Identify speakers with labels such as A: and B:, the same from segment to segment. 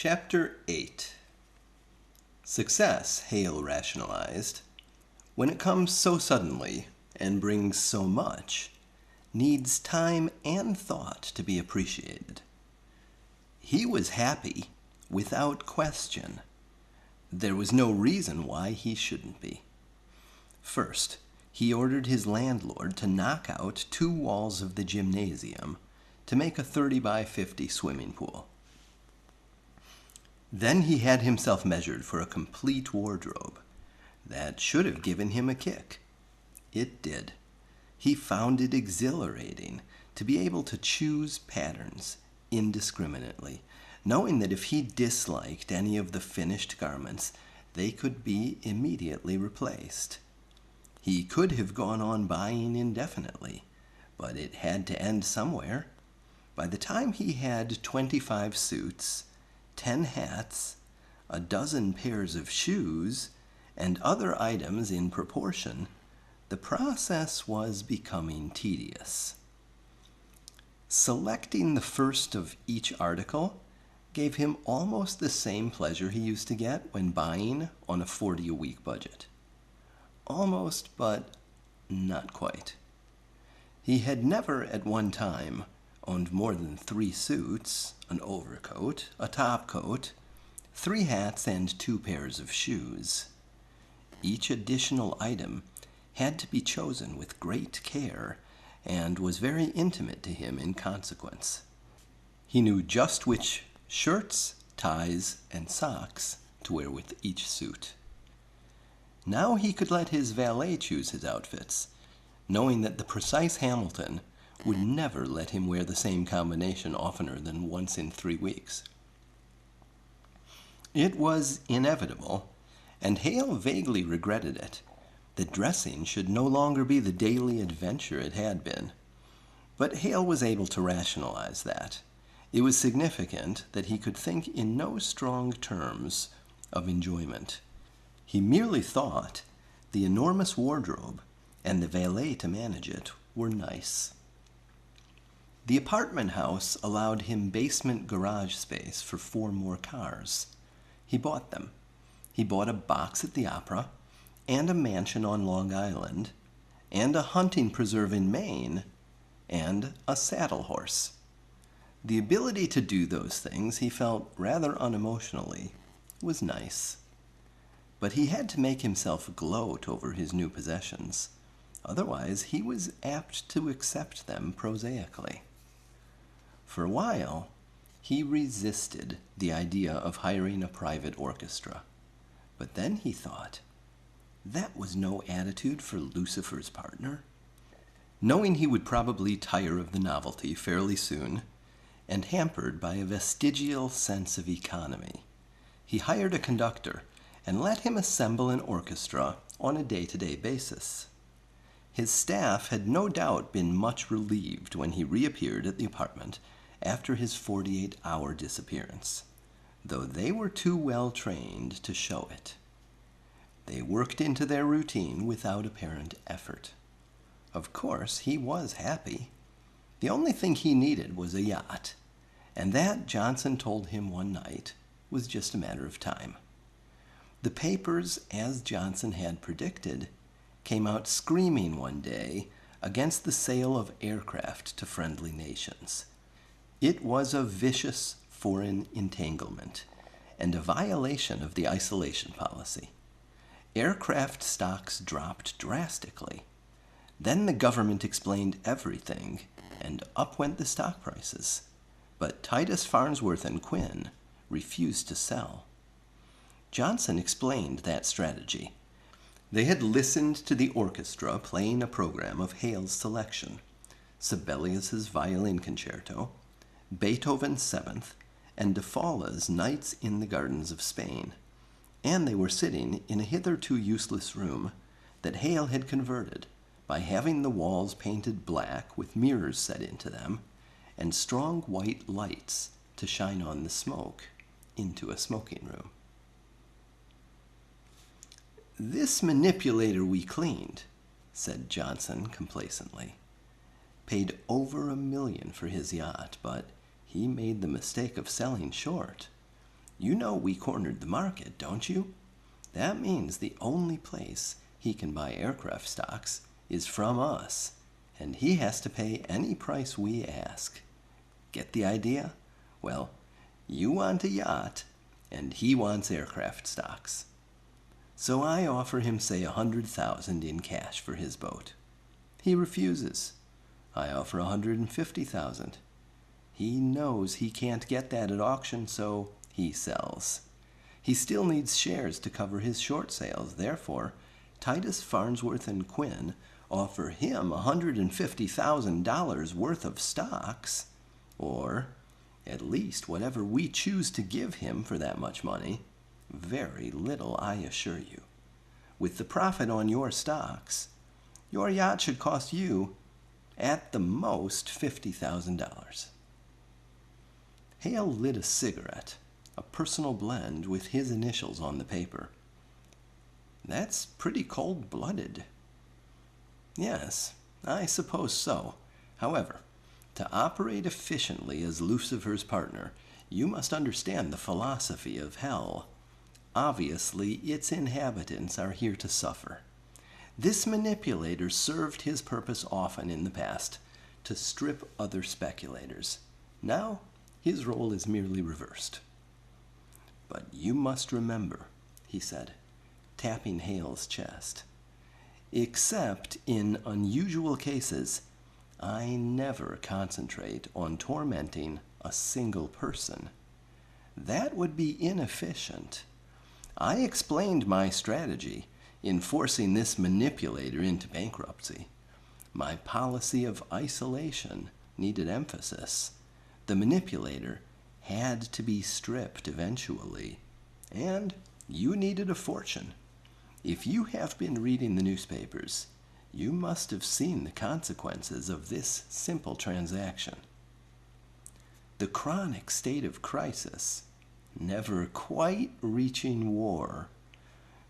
A: Chapter 8. Success, Hale rationalized, when it comes so suddenly and brings so much, needs time and thought to be appreciated. He was happy, without question. There was no reason why he shouldn't be. First, he ordered his landlord to knock out 2 walls of the gymnasium to make a 30 by 50 swimming pool. Then he had himself measured for a complete wardrobe. That should have given him a kick. It did. He found it exhilarating to be able to choose patterns indiscriminately, knowing that if he disliked any of the finished garments, they could be immediately replaced. He could have gone on buying indefinitely, but it had to end somewhere. By the time he had 25 suits, 10 hats, a dozen pairs of shoes, and other items in proportion, the process was becoming tedious. Selecting the first of each article gave him almost the same pleasure he used to get when buying on a 40-a-week budget. Almost, but not quite. He had never at one time owned more than 3 suits, an overcoat, a topcoat, 3 hats, and 2 pairs of shoes. Each additional item had to be chosen with great care and was very intimate to him in consequence. He knew just which shirts, ties, and socks to wear with each suit. Now he could let his valet choose his outfits, knowing that the precise Hamilton would never let him wear the same combination oftener than once in 3 weeks. It was inevitable, and Hale vaguely regretted it, that dressing should no longer be the daily adventure it had been. But Hale was able to rationalize that. It was significant that he could think in no strong terms of enjoyment. He merely thought the enormous wardrobe and the valet to manage it were nice. The apartment house allowed him basement garage space for 4 more cars. He bought them. He bought a box at the Opera, and a mansion on Long Island, and a hunting preserve in Maine, and a saddle horse. The ability to do those things, he felt rather unemotionally, was nice. But he had to make himself gloat over his new possessions. Otherwise, he was apt to accept them prosaically. For a while, he resisted the idea of hiring a private orchestra. But then he thought, that was no attitude for Lucifer's partner. Knowing he would probably tire of the novelty fairly soon, and hampered by a vestigial sense of economy, he hired a conductor and let him assemble an orchestra on a day-to-day basis. His staff had no doubt been much relieved when he reappeared at the apartment after his 48-hour disappearance, though they were too well trained to show it. They worked into their routine without apparent effort. Of course, he was happy. The only thing he needed was a yacht, and that, Johnson told him one night, was just a matter of time. The papers, as Johnson had predicted, came out screaming one day against the sale of aircraft to friendly nations. It was a vicious foreign entanglement and a violation of the isolation policy. Aircraft stocks dropped drastically. Then the government explained everything, and up went the stock prices. But Titus Farnsworth and Quinn refused to sell. Johnson explained that strategy. They had listened to the orchestra playing a program of Hale's selection, Sibelius's Violin Concerto, Beethoven's Seventh, and de Falla's Nights in the Gardens of Spain, and they were sitting in a hitherto useless room that Hale had converted by having the walls painted black with mirrors set into them and strong white lights to shine on the smoke into a smoking room. "This manipulator we cleaned," said Johnson complacently, "paid over $1 million for his yacht, but he made the mistake of selling short. You know we cornered the market, don't you? That means the only place he can buy aircraft stocks is from us, and he has to pay any price we ask. Get the idea? Well, you want a yacht, and he wants aircraft stocks. So I offer him, say, 100,000 in cash for his boat. He refuses. I offer 150,000. He knows he can't get that at auction, so he sells. He still needs shares to cover his short sales. Therefore, Titus Farnsworth and Quinn offer him $150,000 worth of stocks, or at least whatever we choose to give him for that much money. Very little, I assure you. With the profit on your stocks, your yacht should cost you, at the most, $50,000. Hale lit a cigarette, a personal blend with his initials on the paper. That's pretty cold-blooded. Yes, I suppose so. However, to operate efficiently as Lucifer's partner, you must understand the philosophy of hell. Obviously, its inhabitants are here to suffer. This manipulator served his purpose often in the past, to strip other speculators. Now, his role is merely reversed. But you must remember, he said, tapping Hale's chest, except in unusual cases, I never concentrate on tormenting a single person. That would be inefficient. I explained my strategy in forcing this manipulator into bankruptcy. My policy of isolation needed emphasis. The manipulator had to be stripped eventually, and you needed a fortune. If you have been reading the newspapers, you must have seen the consequences of this simple transaction. The chronic state of crisis, never quite reaching war,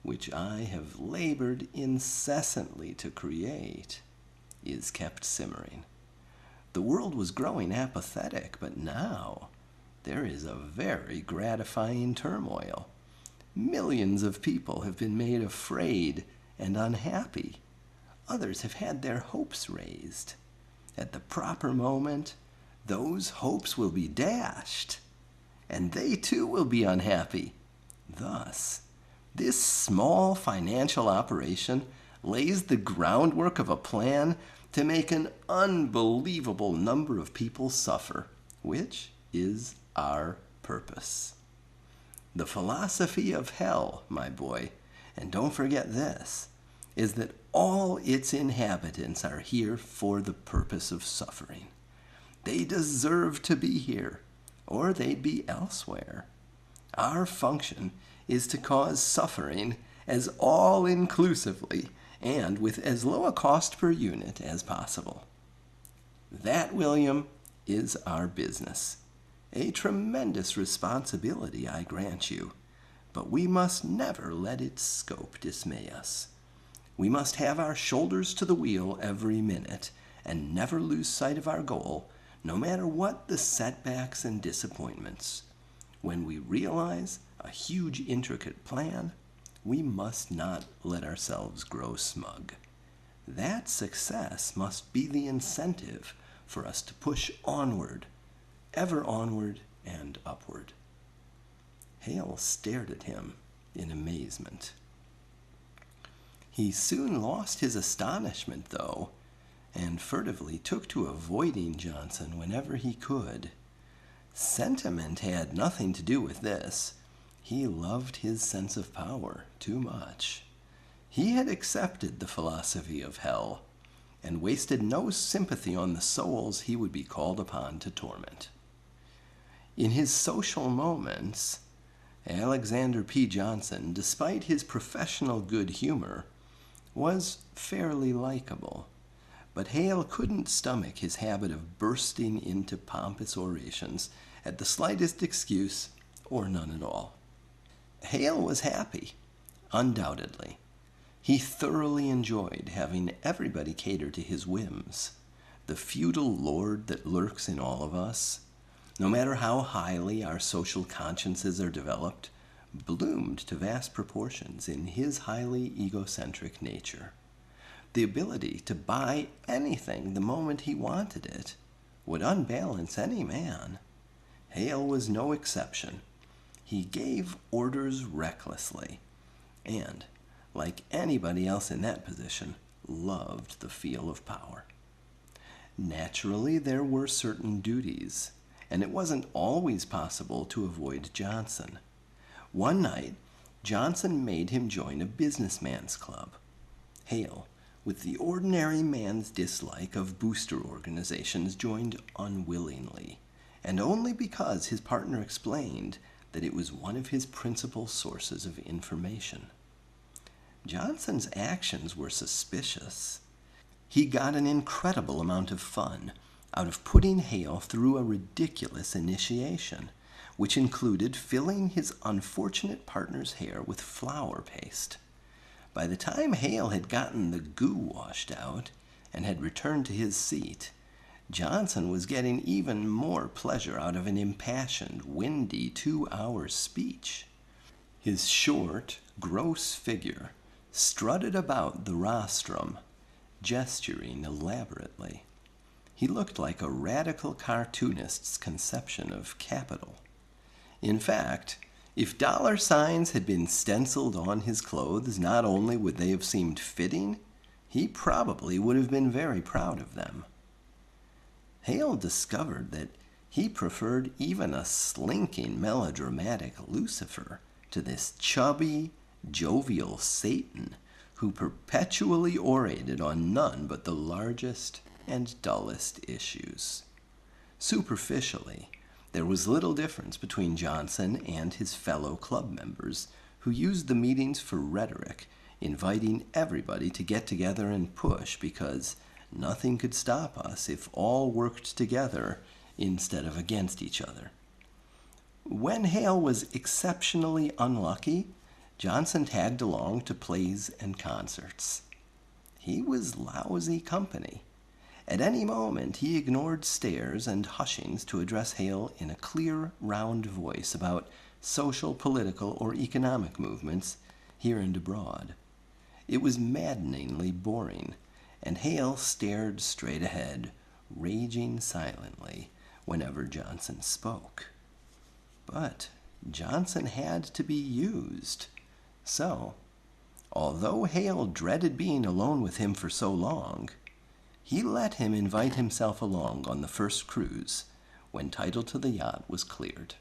A: which I have labored incessantly to create, is kept simmering. The world was growing apathetic, but now there is a very gratifying turmoil. Millions of people have been made afraid and unhappy. Others have had their hopes raised. At the proper moment, those hopes will be dashed, and they too will be unhappy. Thus, this small financial operation lays the groundwork of a plan to make an unbelievable number of people suffer, which is our purpose. The philosophy of hell, my boy, and don't forget this, is that all its inhabitants are here for the purpose of suffering. They deserve to be here, or they'd be elsewhere. Our function is to cause suffering as all-inclusively and with as low a cost per unit as possible. That, William, is our business. A tremendous responsibility, I grant you, but we must never let its scope dismay us. We must have our shoulders to the wheel every minute and never lose sight of our goal, no matter what the setbacks and disappointments. When we realize a huge, intricate plan, we must not let ourselves grow smug. That success must be the incentive for us to push onward, ever onward and upward. Hale stared at him in amazement. He soon lost his astonishment, though, and furtively took to avoiding Johnson whenever he could. Sentiment had nothing to do with this. He loved his sense of power too much. He had accepted the philosophy of hell and wasted no sympathy on the souls he would be called upon to torment. In his social moments, Alexander P. Johnson, despite his professional good humor, was fairly likable. But Hale couldn't stomach his habit of bursting into pompous orations at the slightest excuse or none at all. Hale was happy, undoubtedly. He thoroughly enjoyed having everybody cater to his whims. The feudal lord that lurks in all of us, no matter how highly our social consciences are developed, bloomed to vast proportions in his highly egocentric nature. The ability to buy anything the moment he wanted it would unbalance any man. Hale was no exception. He gave orders recklessly, and, like anybody else in that position, loved the feel of power. Naturally, there were certain duties, and it wasn't always possible to avoid Johnson. One night, Johnson made him join a businessman's club. Hale, with the ordinary man's dislike of booster organizations, joined unwillingly, and only because his partner explained that it was one of his principal sources of information. Johnson's actions were suspicious. He got an incredible amount of fun out of putting Hale through a ridiculous initiation, which included filling his unfortunate partner's hair with flour paste. By the time Hale had gotten the goo washed out and had returned to his seat, Johnson was getting even more pleasure out of an impassioned, windy 2-hour speech. His short, gross figure strutted about the rostrum, gesturing elaborately. He looked like a radical cartoonist's conception of capital. In fact, if dollar signs had been stenciled on his clothes, not only would they have seemed fitting, he probably would have been very proud of them. Hale discovered that he preferred even a slinking, melodramatic Lucifer to this chubby, jovial Satan who perpetually orated on none but the largest and dullest issues. Superficially, there was little difference between Johnson and his fellow club members, who used the meetings for rhetoric, inviting everybody to get together and push because nothing could stop us if all worked together instead of against each other. When Hale was exceptionally unlucky, Johnson tagged along to plays and concerts. He was lousy company. At any moment, he ignored stares and hushings to address Hale in a clear, round voice about social, political, or economic movements here and abroad. It was maddeningly boring, and Hale stared straight ahead, raging silently whenever Johnson spoke. But Johnson had to be used. So, although Hale dreaded being alone with him for so long, he let him invite himself along on the first cruise when title to the yacht was cleared.